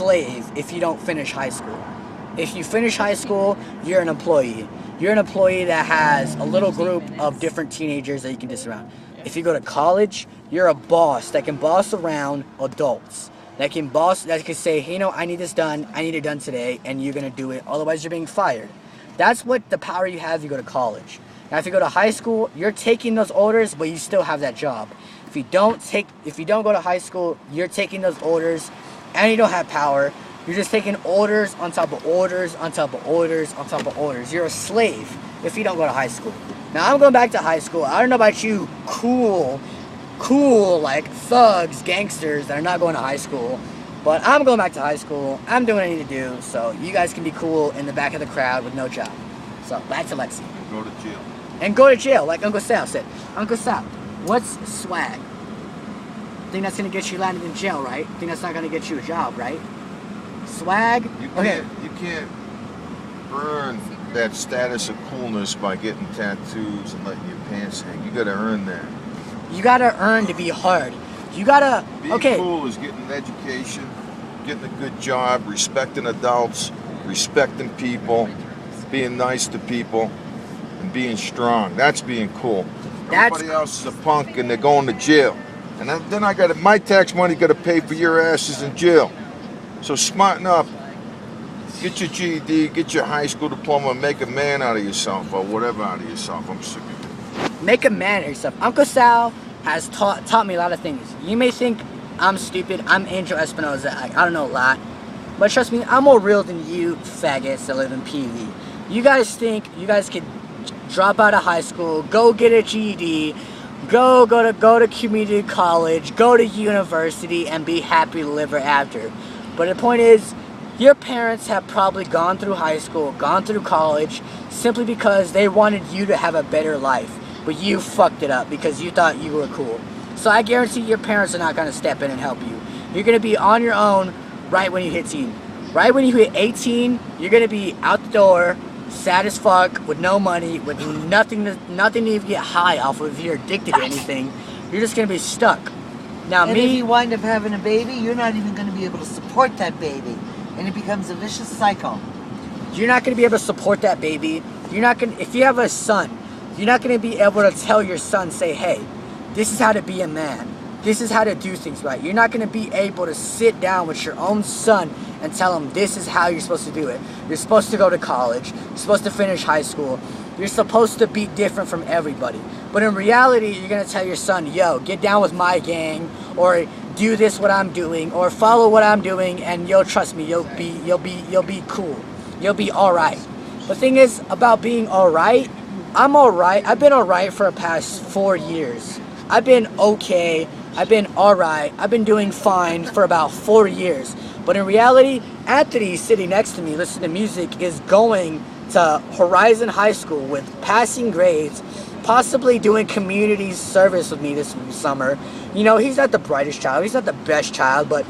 slave if you don't finish high school. If you finish high school, you're an employee. You're an employee that has a little group of different teenagers that you can diss around. If you go to college, you're a boss that can boss around adults. That can say, hey, I need this done, I need it done today, and you're gonna do it, otherwise you're being fired. That's what the power you have if you go to college. Now if you go to high school, you're taking those orders, but you still have that job. If you don't go to high school, you're taking those orders and you don't have power. You're just taking orders on top of orders on top of orders on top of orders. You're a slave if you don't go to high school. Now I'm going back to high school. I don't know about you cool like thugs, gangsters that are not going to high school. But I'm going back to high school. I'm doing what I need to do so you guys can be cool in the back of the crowd with no job. So back to Lexi. Go to jail. And go to jail like Uncle Sal said. Uncle Sal, what's swag? Think that's going to get you landed in jail, right? Think that's not going to get you a job, right? Swag? You can't earn that status of coolness by getting tattoos and letting your pants hang. You gotta earn that. You gotta earn to be hard. You gotta, Being cool is getting an education, getting a good job, respecting adults, respecting people, being nice to people, and being strong. That's being cool. Everybody else is a punk and they're going to jail. And then my tax money gotta pay for your asses in jail. So smarten up, get your GED, get your high school diploma, and make a man out of yourself, or whatever out of yourself. I'm sick of it. Make a man of yourself. Uncle Sal has taught me a lot of things. You may think I'm stupid, I'm Angel Espinosa, I don't know a lot. But trust me, I'm more real than you faggots that live in PV. You guys think you guys could drop out of high school, go get a GED, go to community college, go to university, and be happy to live ever after. But the point is, your parents have probably gone through high school, gone through college, simply because they wanted you to have a better life. But you fucked it up because you thought you were cool. So I guarantee your parents are not going to step in and help you. You're going to be on your own right when you hit teen. Right when you hit 18, you're going to be out the door, sad as fuck, with no money, with nothing to even get high off of if you're addicted to anything. You're just going to be stuck. Now, and if you wind up having a baby, you're not even going to be able to support that baby. And it becomes a vicious cycle. You're not going to be able to support that baby. You're not going to, if you have a son, you're not going to be able to tell your son, say, hey, this is how to be a man. This is how to do things right. You're not going to be able to sit down with your own son and tell him this is how you're supposed to do it. You're supposed to go to college. You're supposed to finish high school. You're supposed to be different from everybody. But in reality, you're going to tell your son, yo, get down with my gang, or do this what I'm doing, or follow what I'm doing, and yo, trust me, you'll be cool. You'll be alright. The thing is about being alright, I'm alright. I've been alright for the past 4 years. I've been okay. I've been alright. I've been doing fine for about 4 years. But in reality, Anthony, sitting next to me listening to music, is going to Horizon High School with passing grades, possibly doing community service with me this summer. He's not the brightest child, he's not the best child, but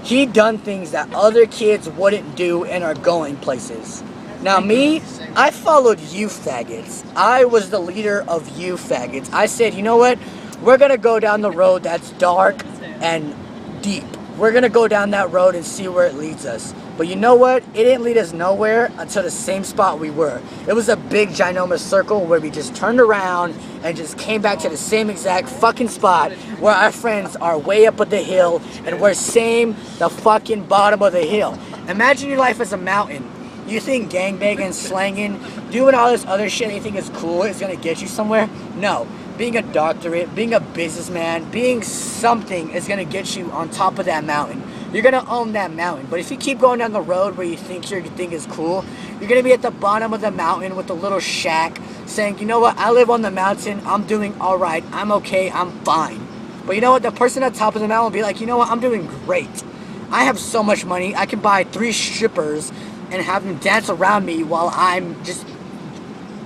he done things that other kids wouldn't do and are going places. Now me, I followed you faggots. I was the leader of you faggots. I said, you know what? We're gonna go down the road that's dark and deep. We're gonna go down that road and see where it leads us. But you know what? It didn't lead us nowhere until the same spot we were. It was a big ginormous circle where we just turned around and just came back to the same exact fucking spot where our friends are way up at the hill and we're the fucking bottom of the hill. Imagine your life as a mountain. You think gangbanging, slanging, doing all this other shit you think is cool is gonna get you somewhere? No. Being a doctorate, being a businessman, being something is gonna get you on top of that mountain. You're gonna own that mountain. But if you keep going down the road where you think your thing is cool, you're gonna be at the bottom of the mountain with a little shack saying, you know what, I live on the mountain, I'm doing alright, I'm okay, I'm fine. But you know what, the person at the top of the mountain will be like, you know what, I'm doing great. I have so much money, I can buy 3 strippers and have them dance around me while I'm just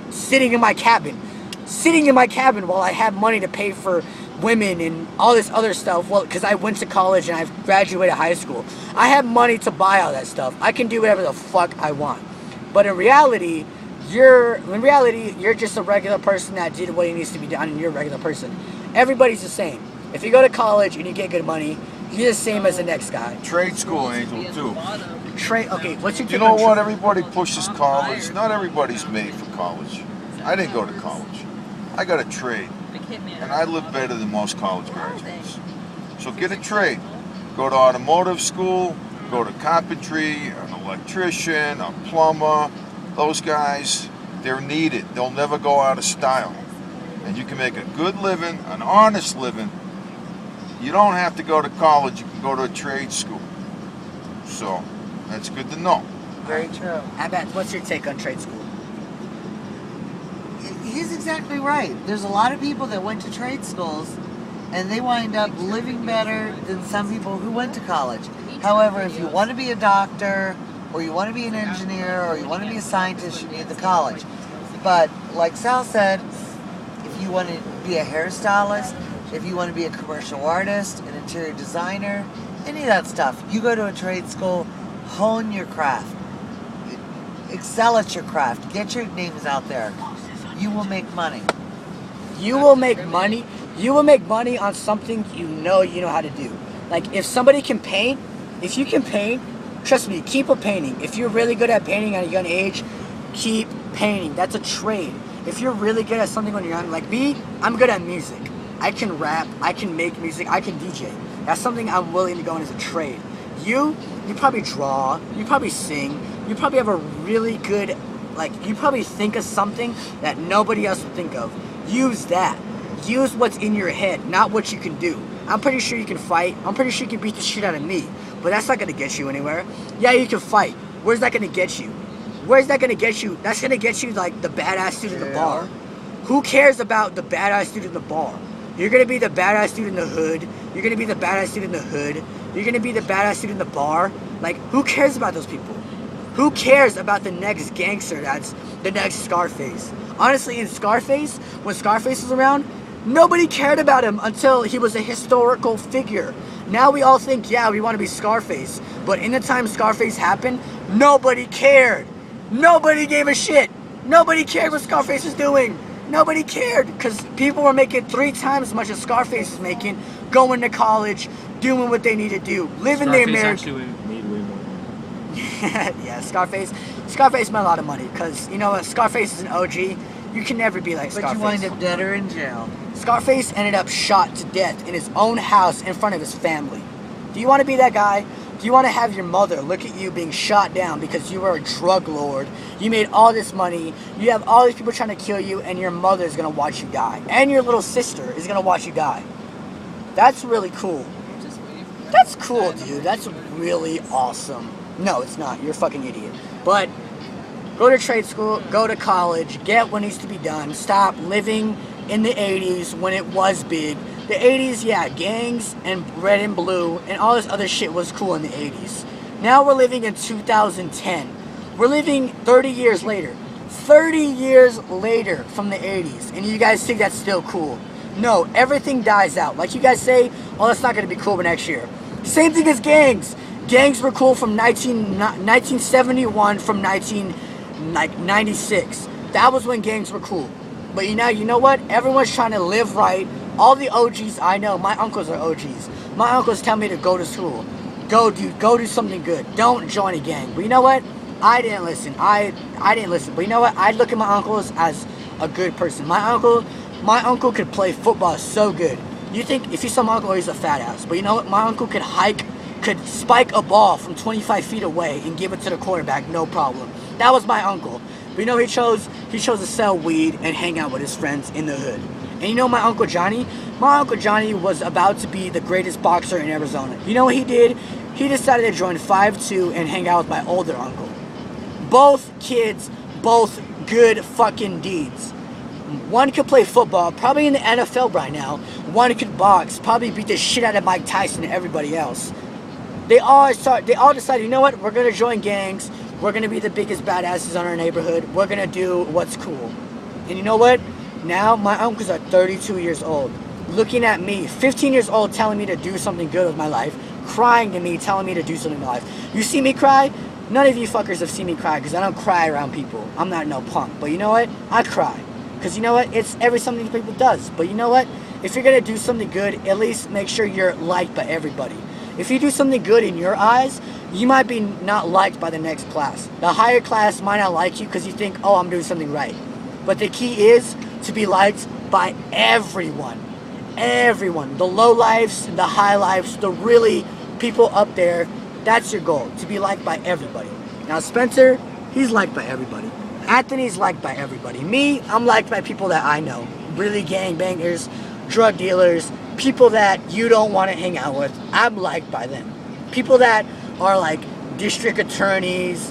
sitting in my cabin. Sitting in my cabin while I have money to pay for women and all this other stuff. Well, because I went to college and I've graduated high school. I have money to buy all that stuff. I can do whatever the fuck I want. But in reality, you're just a regular person that did what needs to be done, and you're a regular person. Everybody's the same. If you go to college and you get good money, You're the same as the next guy. Trade school, Angel, too. Okay, what's your You take know on what? Everybody pushes college. Not everybody's made for college. I didn't go to college. I got a trade. And I live better than most college graduates. So get a trade. Go to automotive school, go to carpentry, an electrician, a plumber. Those guys, they're needed. They'll never go out of style. And you can make a good living, an honest living. You don't have to go to college. You can go to a trade school. So that's good to know. Very true. Abad, what's your take on trade school? He's exactly right. There's a lot of people that went to trade schools and they wind up living better than some people who went to college. However, if you want to be a doctor or you want to be an engineer or you want to be a scientist, you need the college. But like Sal said, if you want to be a hairstylist, if you want to be a commercial artist, an interior designer, any of that stuff, you go to a trade school, hone your craft, excel at your craft, get your names out there. You will make money. You will make money. You will make money on something you know how to do. Like if somebody can paint, if you can paint, trust me, keep painting. If you're really good at painting at a young age, keep painting. That's a trade. If you're really good at something when you're young, like me, I'm good at music. I can rap, I can make music, I can DJ. That's something I'm willing to go in as a trade. You probably draw, you probably sing, you probably have a really good, you probably think of something that nobody else would think of. Use that. Use what's in your head, not what you can do. I'm pretty sure you can fight. I'm pretty sure you can beat the shit out of me. But that's not going to get you anywhere. Yeah, you can fight. Where's that going to get you? Where's that going to get you? That's going to get you like the badass dude in the bar. Who cares about the badass dude in the bar? You're going to be the badass dude in the hood. You're going to be the badass dude in the hood. You're going to be the badass dude in the bar. Like, who cares about those people? Who cares about the next gangster that's the next Scarface? Honestly, in Scarface, when Scarface was around, nobody cared about him until he was a historical figure. Now we all think, yeah, we want to be Scarface. But in the time Scarface happened, nobody cared. Nobody gave a shit. Nobody cared what Scarface was doing. Nobody cared because people were making 3 times as much as Scarface was making, going to college, doing what they need to do, living the American. Yeah, Scarface meant a lot of money because, you know what, Scarface is an OG. You can never be like Scarface. But you wind up dead or in jail. Scarface ended up shot to death in his own house in front of his family. Do you want to be that guy? Do you want to have your mother look at you being shot down because you were a drug lord? You made all this money. You have all these people trying to kill you, and your mother is going to watch you die. And your little sister is going to watch you die. That's really cool. That's cool, dude. That's really awesome. No, it's not. You're a fucking idiot. But go to trade school, go to college, get what needs to be done. Stop living in the 80s when it was big. The 80s, yeah, gangs and red and blue and all this other shit was cool in the 80s. Now we're living in 2010. We're living 30 years later. 30 years later from the 80s. And you guys think that's still cool. No, everything dies out. Like you guys say, oh, that's not going to be cool next year. Same thing as gangs. Gangs were cool from 1971 from 1996. That was when gangs were cool. But you know what? Everyone's trying to live right. All the OGs I know, my uncles are OGs. My uncles tell me to go to school. Go do something good. Don't join a gang. But you know what? I didn't listen. I didn't listen. But you know what? I look at my uncles as a good person. My uncle could play football so good. You think if you saw my uncle, he's a fat ass. But you know what? My uncle could could spike a ball from 25 feet away and give it to the quarterback, no problem. That was my uncle. But you know, he chose to sell weed and hang out with his friends in the hood. And you know my Uncle Johnny? My Uncle Johnny was about to be the greatest boxer in Arizona. You know what he did? He decided to join 5'2" and hang out with my older uncle. Both kids, both good fucking deeds. One could play football, probably in the NFL right now. One could box, probably beat the shit out of Mike Tyson and everybody else. They all decided, you know what? We're gonna join gangs. We're gonna be the biggest badasses in our neighborhood. We're gonna do what's cool. And you know what? Now my uncles are 32 years old, looking at me, 15 years old, telling me to do something good with my life, crying to me, telling me to do something in my life. You see me cry? None of you fuckers have seen me cry because I don't cry around people. I'm not no punk. But you know what? I cry. Because you know what? It's something people does. But you know what? If you're going to do something good, at least make sure you're liked by everybody. If you do something good in your eyes, you might be not liked by the next class. The higher class might not like you because you think, oh, I'm doing something right. But the key is to be liked by everyone. Everyone. The low lives, the high lives, the really people up there. That's your goal, to be liked by everybody. Now Spencer, he's liked by everybody. Anthony's liked by everybody. Me, I'm liked by people that I know. Really gangbangers, drug dealers, people that you don't want to hang out with. I'm liked by them. People that are like district attorneys,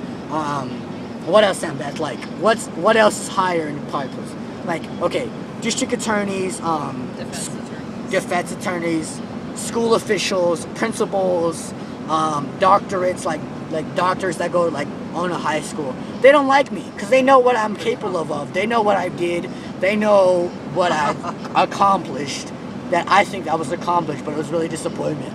what else am that like? What else is higher in titles? Like, okay, district attorneys, defense attorneys, school officials, principals, doctorates, like doctors that go like own a high school. They don't like me because they know what I'm capable of. They know what I did. They know what I've accomplished. That I think that was accomplished, but it was really disappointment.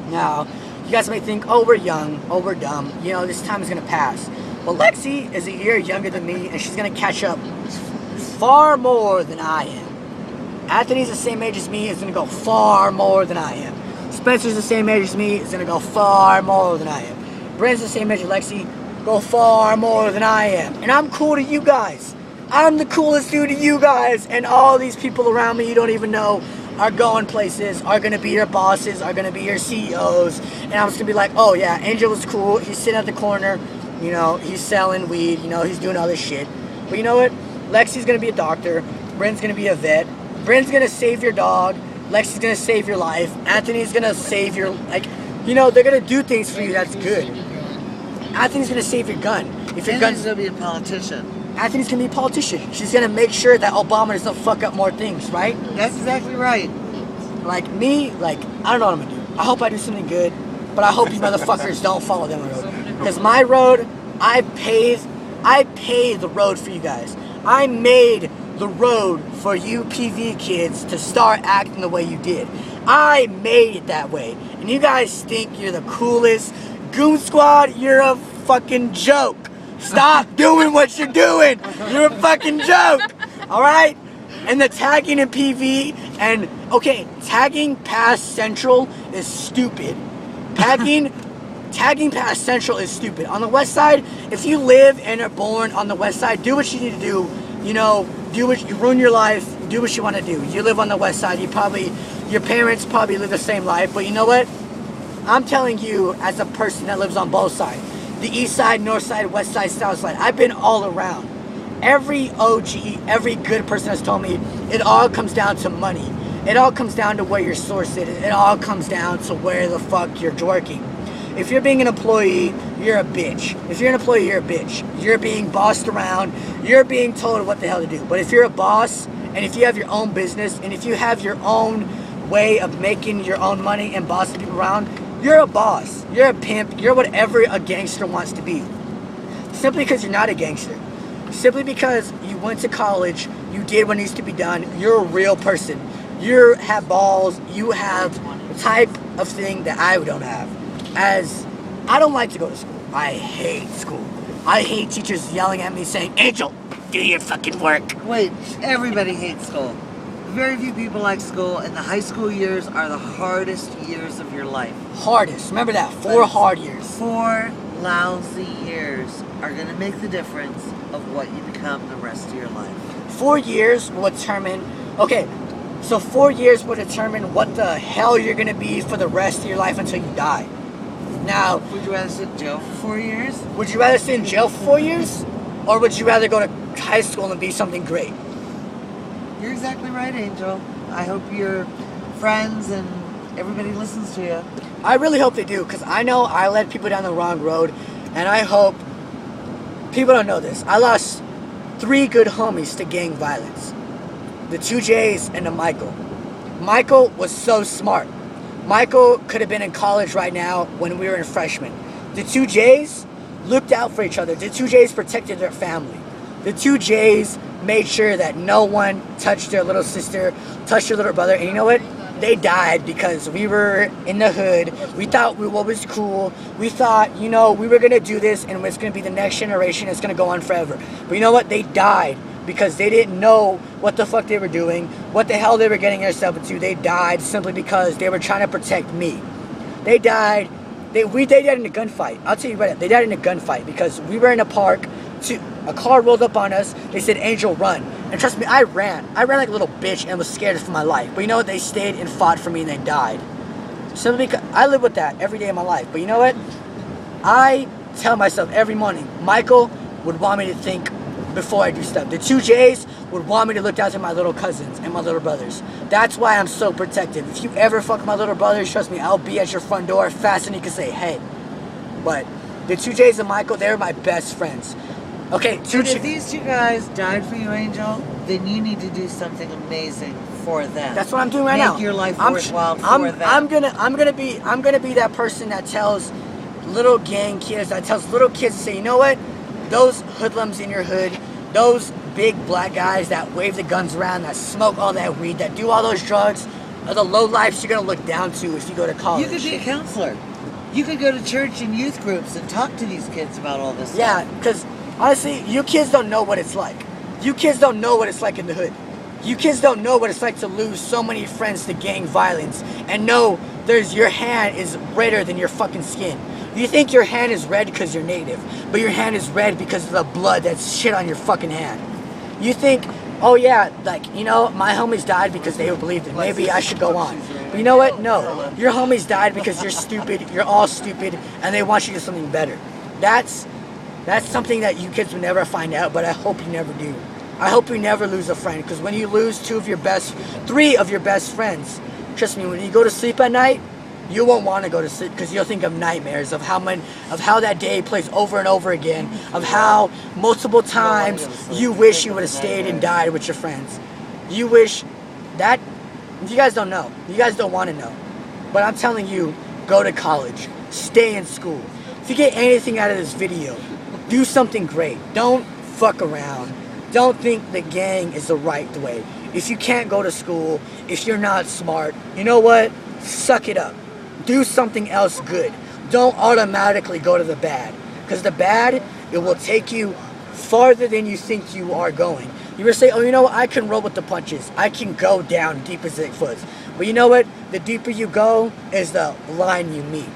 Now, you guys may think, oh, we're young, oh, we're dumb. You know, this time is gonna pass. Well, Lexi is a year younger than me, and she's gonna catch up far more than I am. Anthony's the same age as me, is gonna go far more than I am. Spencer's the same age as me, is gonna go far more than I am. Brent's the same age as Lexi, go far more than I am. And I'm cool to you guys. I'm the coolest dude to you guys. And all these people around me you don't even know are going places, are gonna be your bosses, are gonna be your CEOs. And I'm just gonna be like, oh yeah, Angel was cool. He's sitting at the corner, you know, he's selling weed, you know, he's doing all this shit. But you know what? Lexi's gonna be a doctor. Brent's gonna be a vet. Brent's gonna save your dog. Lexi's gonna save your life. Anthony's gonna save your, like, you know, they're gonna do things for you that's good. Anthony's gonna save your gun. If your gun's gonna be a politician. Anthony's gonna be a politician. She's gonna make sure that Obama doesn't fuck up more things, right? That's exactly right. Like me, like, I don't know what I'm gonna do. I hope I do something good, but I hope you motherfuckers don't follow them road. Because my road, I paved the road for you guys. I made the road for you PV kids to start acting the way you did. I made it that way. And you guys think you're the coolest. Goon Squad, you're a fucking joke. Stop doing what you're doing. You're a fucking joke. Alright? And the tagging in PV, and okay, tagging past Central is stupid. Tagging past Central is stupid. On the west side, if you live and are born on the west side, do what you need to do. You know, you ruin your life, do what you want to do. You live on the west side, your parents probably live the same life, but you know what? I'm telling you, as a person that lives on both sides, the east side, north side, west side, south side, I've been all around. Every OG, every good person has told me, it all comes down to money. It all comes down to where your source is. It all comes down to where the fuck you're working. If you're being an employee, you're a bitch. If you're an employee, you're a bitch. You're being bossed around. You're being told what the hell to do. But if you're a boss, and if you have your own business, and if you have your own way of making your own money and bossing people around, you're a boss. You're a pimp. You're whatever a gangster wants to be. Simply because you're not a gangster. Simply because you went to college, you did what needs to be done, you're a real person. You have balls, you have the type of thing that I don't have. As I don't like to go to school. I hate school. I hate teachers yelling at me saying, Angel, do your fucking work. Wait, everybody hates school. Very few people like school, and the high school years are the hardest years of your life. Hardest. Remember that. 4 hard years. 4 lousy years are going to make the difference of what you become the rest of your life. 4 years will determine... Okay, so 4 years will determine what the hell you're going to be for the rest of your life until you die. Now... Would you rather sit in jail for 4 years? Would you rather sit in jail for 4 years? Or would you rather go to high school and be something great? You're exactly right, Angel. I hope your friends and everybody listens to you. I really hope they do, because I know I led people down the wrong road, and I hope people don't know this. I lost 3 good homies to gang violence. The 2 J's and the Michael. Michael was so smart. Michael could have been in college right now when we were in freshman. The 2 J's looked out for each other. The 2 J's protected their family. The 2 J's made sure that no one touched their little sister, touched their little brother, and you know what? They died because we were in the hood. We thought what was cool. We thought, you know, we were going to do this and it's going to be the next generation. It's going to go on forever. But you know what? They died because they didn't know what the fuck they were doing, what the hell they were getting themselves into. They died simply because they were trying to protect me. They died. They died in a gunfight. I'll tell you right now. They died in a gunfight because we were in a park. A car rolled up on us. They said, Angel, run. And trust me, I ran. I ran like a little bitch and was scared for my life. But you know what? They stayed and fought for me and they died. Simply because I live with that every day of my life. But you know what? I tell myself every morning, Michael would want me to think before I do stuff. The 2 J's would want me to look down to my little cousins and my little brothers. That's why I'm so protective. If you ever fuck with my little brothers, trust me, I'll be at your front door fast and you can say, hey. But the 2 J's and Michael, they're my best friends. Okay, if these 2 guys died for you, Angel, then you need to do something amazing for them. That's what I'm doing right now. Make your life worthwhile for them. I'm gonna be that person that tells little gang kids, that tells little kids to say, you know what? Those hoodlums in your hood, those big black guys that wave the guns around, that smoke all that weed, that do all those drugs, are the low lifes you're gonna look down to if you go to college. You could be a counselor. You could go to church and youth groups and talk to these kids about all this stuff. Yeah, because honestly, you kids don't know what it's like. You kids don't know what it's like in the hood. You kids don't know what it's like to lose so many friends to gang violence and know your hand is redder than your fucking skin. You think your hand is red because you're native, but your hand is red because of the blood that's shit on your fucking hand. You think, oh yeah, like, you know, my homies died because they believed it. Maybe I should go on. But you know what? No. Your homies died because you're stupid, you're all stupid, and they want you to do something better. That's something that you kids will never find out, but I hope you never do. I hope you never lose a friend, because when you lose 3 of your best friends, trust me, when you go to sleep at night, you won't want to go to sleep because you'll think of nightmares of how that day plays over and over again, of how multiple times you wish you would have stayed and died with your friends. You wish that, you guys don't know. You guys don't want to know. But I'm telling you, go to college. Stay in school. If you get anything out of this video, do something great. Don't fuck around. Don't think the gang is the right way. If you can't go to school, if you're not smart, you know what? Suck it up. Do something else good. Don't automatically go to the bad. Because the bad, it will take you farther than you think you are going. You will say, oh, you know what? I can roll with the punches. I can go down deep as 8 foot. But you know what? The deeper you go is the line you meet.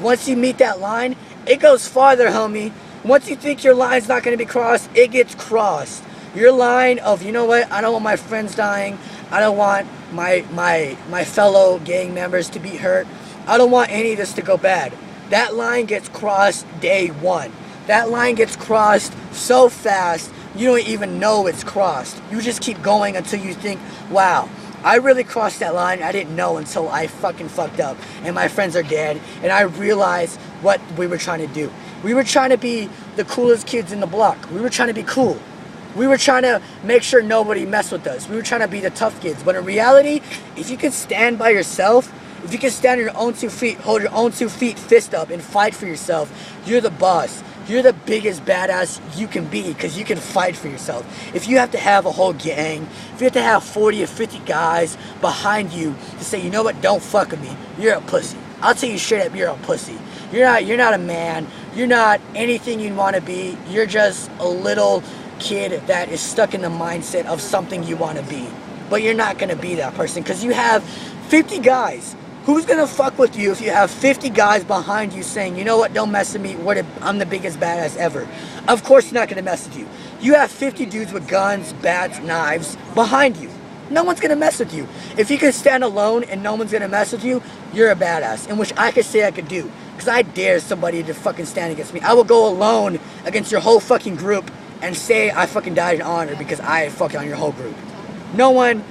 Once you meet that line, it goes farther, homie. Once you think your line's not going to be crossed, it gets crossed. Your line of, you know what, I don't want my friends dying. I don't want my fellow gang members to be hurt. I don't want any of this to go bad. That line gets crossed day 1. That line gets crossed so fast, you don't even know it's crossed. You just keep going until you think, wow, I really crossed that line. I didn't know until I fucking fucked up and my friends are dead and I realized what we were trying to do. We were trying to be the coolest kids in the block. We were trying to be cool. We were trying to make sure nobody messed with us. We were trying to be the tough kids. But in reality, if you can stand by yourself, if you can stand on your own 2 feet, hold your own 2 feet, fist up, and fight for yourself, you're the boss. You're the biggest badass you can be because you can fight for yourself. If you have to have a whole gang, if you have to have 40 or 50 guys behind you to say, you know what, don't fuck with me, you're a pussy. I'll tell you straight up, you're a pussy. You're not a man. You're not anything you want to be. You're just a little kid that is stuck in the mindset of something you want to be. But you're not going to be that person because you have 50 guys. Who's going to fuck with you if you have 50 guys behind you saying, you know what, don't mess with me, I'm the biggest badass ever. Of course you're not going to mess with you. You have 50 dudes with guns, bats, knives behind you. No one's going to mess with you. If you can stand alone and no one's going to mess with you, you're a badass. And which I could say I could do. Because I dare somebody to fucking stand against me. I will go alone against your whole fucking group and say I fucking died in honor because I fucking on your whole group. No one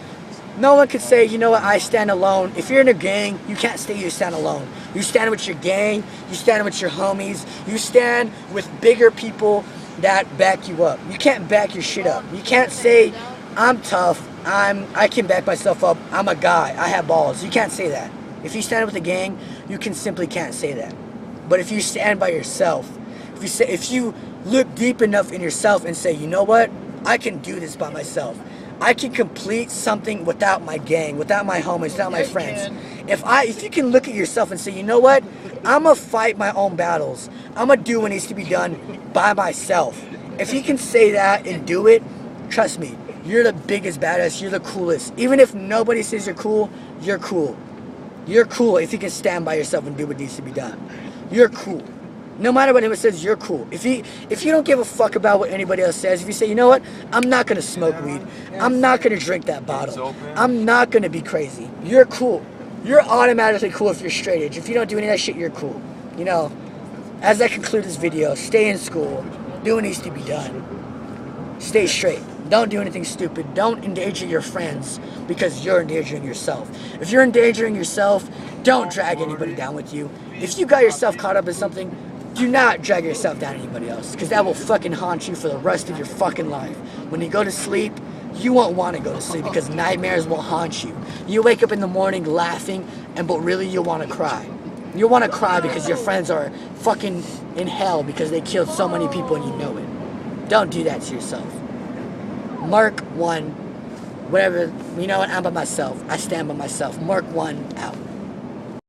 could say, you know what, I stand alone. If you're in a gang, you can't say you stand alone. You stand with your gang, you stand with your homies, you stand with bigger people that back you up. You can't back your shit up. You can't say, I'm tough, I can back myself up, I'm a guy, I have balls. You can't say that. If you stand with a gang, you simply can't say that. But if you stand by yourself, if you look deep enough in yourself and say, you know what, I can do this by myself. I can complete something without my gang, without my homies, without my friends. If you can look at yourself and say, you know what, I'm gonna fight my own battles. I'm gonna do what needs to be done by myself. If you can say that and do it, trust me, you're the biggest badass, you're the coolest. Even if nobody says you're cool, you're cool. You're cool if you can stand by yourself and do what needs to be done. You're cool. No matter what anyone says, you're cool. If you don't give a fuck about what anybody else says, if you say, you know what, I'm not gonna smoke weed, I'm not gonna drink that bottle, I'm not gonna be crazy, you're cool. You're automatically cool if you're straight edge. If you don't do any of that shit, you're cool. You know, as I conclude this video, stay in school, do what needs to be done. Stay straight. Don't do anything stupid. Don't endanger your friends because you're endangering yourself. If you're endangering yourself, don't drag anybody down with you. If you got yourself caught up in something, do not drag yourself down to anybody else, because that will fucking haunt you for the rest of your fucking life. When you go to sleep, you won't want to go to sleep because nightmares will haunt you. You wake up in the morning laughing, but really you'll want to cry. You'll want to cry because your friends are fucking in hell because they killed so many people and you know it. Don't do that to yourself. Mark 1, whatever, you know what, I'm by myself. I stand by myself. Mark 1 out.